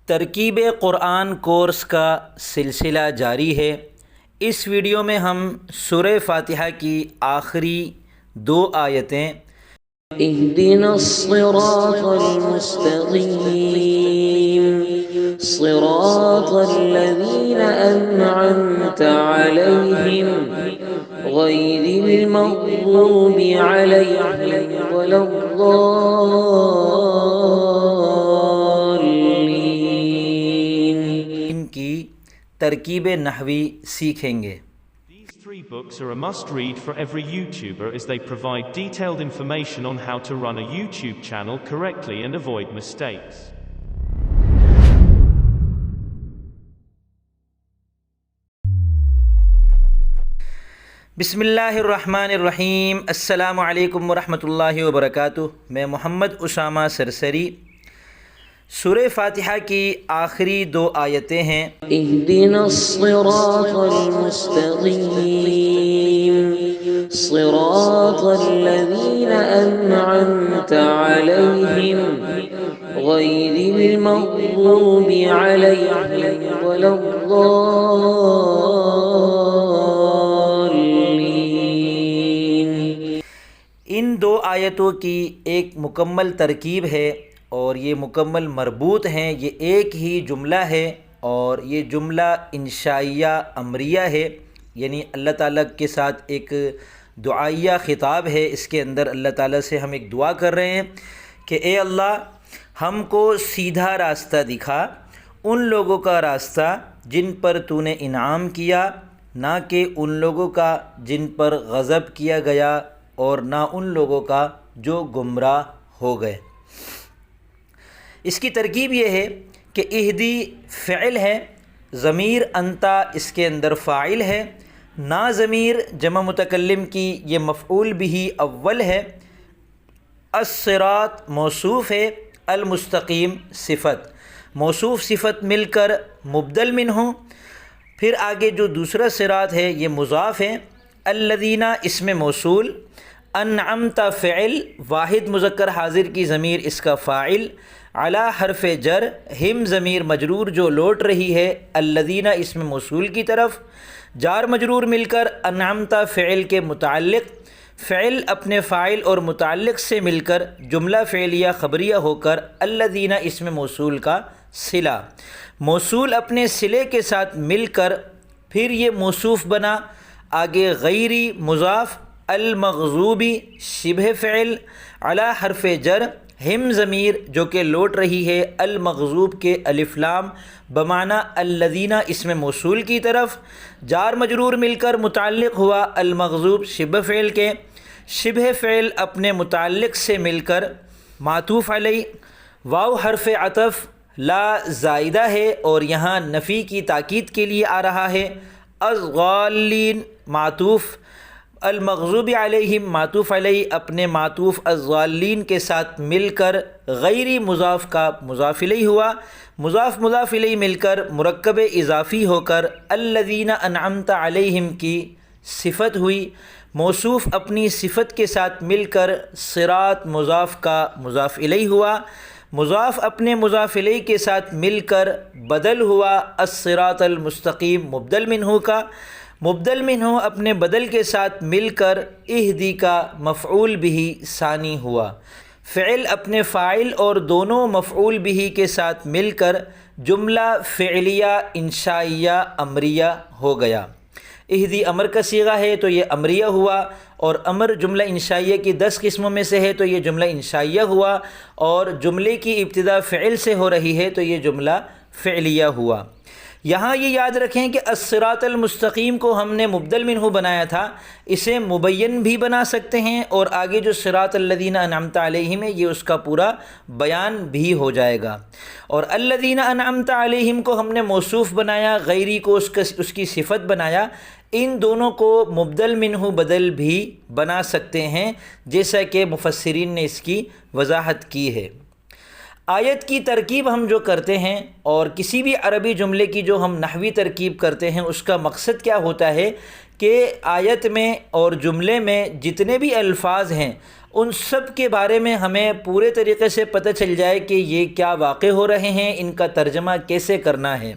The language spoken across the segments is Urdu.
ترکیب قرآن کورس کا سلسلہ جاری ہے۔ اس ویڈیو میں ہم سورہ فاتحہ کی آخری 2 آیتیں اهدنا الصراط المستقيم صراط الذين أنعمت عليهم غير المغضوب عليهم ولا الضالين ان کی ترکیب نحوی سیکھیں گے۔ These 3 books are a must-read for every YouTuber as they provide detailed information on how to run a YouTube channel correctly and avoid mistakes. بسم اللہ الرحمن الرحیم۔ السلام علیکم ورحمۃ اللہ وبرکاتہ۔ میں محمد اسامہ سرسری۔ سورہ فاتحہ کی آخری 2 آیتیں ہیں۔ اهدنا الصراط المستقيم صراط الذين أنعمت عليهم غير المغضوب عليهم ولا الضالين۔ ان 2 آیتوں کی ایک مکمل ترکیب ہے اور یہ مکمل مربوط ہیں۔ یہ ایک ہی جملہ ہے اور یہ جملہ انشائیہ امریہ ہے، یعنی اللہ تعالیٰ کے ساتھ ایک دعائیہ خطاب ہے۔ اس کے اندر اللہ تعالیٰ سے ہم ایک دعا کر رہے ہیں کہ اے اللہ، ہم کو سیدھا راستہ دکھا، ان لوگوں کا راستہ جن پر تو نے انعام کیا، نہ کہ ان لوگوں کا جن پر غضب کیا گیا، اور نہ ان لوگوں کا جو گمراہ ہو گئے۔ اس کی ترکیب یہ ہے کہ اہدی فعل ہے، ضمیر انتا اس کے اندر فاعل ہے، نا ضمیر جمع متکلم کی یہ مفعول بھی اول ہے، الصراط موصوف ہے، المستقیم صفت، موصوف صفت مل کر مبدل منہ، پھر آگے جو دوسرا صراط ہے یہ مضاف ہے، الذین اسم موصول، انعمت فعل، واحد مذکر حاضر کی ضمیر اس کا فاعل، علی حرف جر، ہم ضمیر مجرور جو لوٹ رہی ہے الذین اسم موصول کی طرف، جار مجرور مل کر انعمت فعل کے متعلق، فعل اپنے فاعل اور متعلق سے مل کر جملہ فعلیہ خبریہ ہو کر الذین اسم موصول کا صلہ، موصول اپنے صلے کے ساتھ مل کر پھر یہ موصوف بنا، آگے غیری مضاف، المغضوبی شبہ فعل، علی حرف جر، ہم ضمیر جو کہ لوٹ رہی ہے المغضوب کے الف لام بمعنی الذین اسم موصول کی طرف، جار مجرور مل کر متعلق ہوا المغضوب شبہ فعل کے، شبہ فعل اپنے متعلق سے مل کر معطوف علیہ، واو حرف عطف لا زائدہ ہے اور یہاں نفی کی تاکید کے لیے آ رہا ہے، الضالین معطوف، المغضوب علیہم معطوف علیہ اپنے معطوف الضالین کے ساتھ مل کر غیری مضاف کا مضاف الیہ ہوا، مضاف مضاف الیہ مل کر مرکب اضافی ہو کر الذین انعمت علیہم کی صفت ہوئی، موصوف اپنی صفت کے ساتھ مل کر صراط مضاف کا مضاف الیہ ہوا، مضاف اپنے مضاف الیہ کے ساتھ مل کر بدل ہوا الصراط المستقیم مبدل منہ کا، مبدل منہ اپنے بدل کے ساتھ مل کر اہدی کا مفعول بھی ثانی ہوا، فعل اپنے فاعل اور دونوں مفعول بھی کے ساتھ مل کر جملہ فعلیہ انشائیہ امریہ ہو گیا۔ اہدی امر کا صیغہ ہے تو یہ امریہ ہوا، اور امر جملہ انشائیہ کی 10 قسموں میں سے ہے تو یہ جملہ انشائیہ ہوا، اور جملے کی ابتدا فعل سے ہو رہی ہے تو یہ جملہ فعلیہ ہوا۔ یہاں یہ یاد رکھیں کہ الصراط المستقیم کو ہم نے مبدل منہ بنایا تھا، اسے مبین بھی بنا سکتے ہیں، اور آگے جو صراط الذین انعمت علیہم ہے یہ اس کا پورا بیان بھی ہو جائے گا، اور الذین انعمت علیہم کو ہم نے موصوف بنایا، غیری کو اس کی صفت بنایا، ان دونوں کو مبدل منہ بدل بھی بنا سکتے ہیں جیسا کہ مفسرین نے اس کی وضاحت کی ہے۔ آیت کی ترکیب ہم جو کرتے ہیں اور کسی بھی عربی جملے کی جو ہم نحوی ترکیب کرتے ہیں اس کا مقصد کیا ہوتا ہے کہ آیت میں اور جملے میں جتنے بھی الفاظ ہیں ان سب کے بارے میں ہمیں پورے طریقے سے پتہ چل جائے کہ یہ کیا واقع ہو رہے ہیں، ان کا ترجمہ کیسے کرنا ہے۔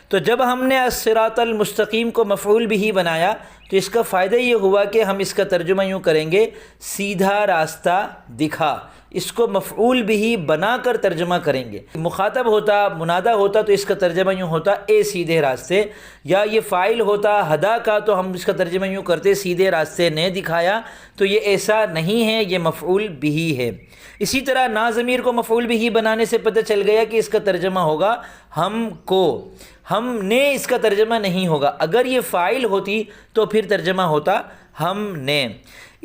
تو جب ہم نے الصراط المستقیم کو مفعول بھی بنایا تو اس کا فائدہ یہ ہوا کہ ہم اس کا ترجمہ یوں کریں گے، سیدھا راستہ دکھا۔ اس کو مفعول بھی بنا کر ترجمہ کریں گے۔ مخاطب ہوتا، منادہ ہوتا تو اس کا ترجمہ یوں ہوتا، اے سیدھے راستے، یا یہ فاعل ہوتا ہدا کا تو ہم اس کا ترجمہ یوں کرتے، سیدھے راستے نے دکھایا۔ تو یہ ایسا نہیں ہے، یہ مفعول بھی ہے۔ اسی طرح نا ضمیر کو مفعول بھی بنانے سے پتہ چل گیا کہ اس کا ترجمہ ہوگا ہم کو، ہم نے اس کا ترجمہ نہیں ہوگا۔ اگر یہ فاعل ہوتی تو پھر ترجمہ ہوتا ہم نے۔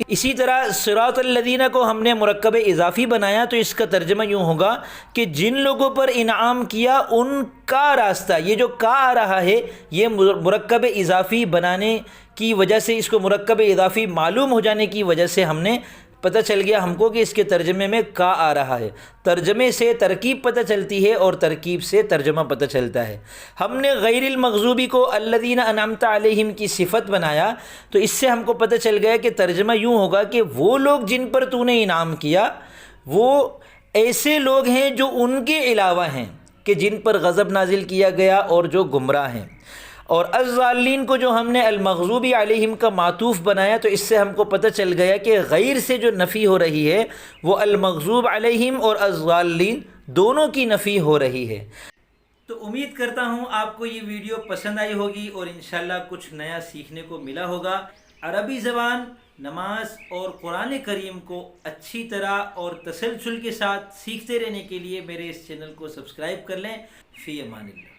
اسی طرح صراط الذین کو ہم نے مرکب اضافی بنایا تو اس کا ترجمہ یوں ہوگا کہ جن لوگوں پر انعام کیا ان کا راستہ۔ یہ جو کا آ رہا ہے یہ مرکب اضافی بنانے کی وجہ سے، اس کو مرکب اضافی معلوم ہو جانے کی وجہ سے ہم نے پتہ چل گیا ہم کو کہ اس کے ترجمے میں کا آ رہا ہے۔ ترجمے سے ترکیب پتہ چلتی ہے اور ترکیب سے ترجمہ پتہ چلتا ہے۔ ہم نے غیر المغضوبی کو الذین انعمت علیہم کی صفت بنایا تو اس سے ہم کو پتہ چل گیا کہ ترجمہ یوں ہوگا کہ وہ لوگ جن پر تو نے انعام کیا وہ ایسے لوگ ہیں جو ان کے علاوہ ہیں کہ جن پر غضب نازل کیا گیا اور جو گمراہ ہیں۔ اور الضالین کو جو ہم نے المغضوبی علیہم کا معطوف بنایا تو اس سے ہم کو پتہ چل گیا کہ غیر سے جو نفی ہو رہی ہے وہ المغضوب علیہم اور الضالین دونوں کی نفی ہو رہی ہے۔ تو امید کرتا ہوں آپ کو یہ ویڈیو پسند آئی ہوگی اور انشاءاللہ کچھ نیا سیکھنے کو ملا ہوگا۔ عربی زبان، نماز اور قرآن کریم کو اچھی طرح اور تسلسل کے ساتھ سیکھتے رہنے کے لیے میرے اس چینل کو سبسکرائب کر لیں۔ فی امان اللہ۔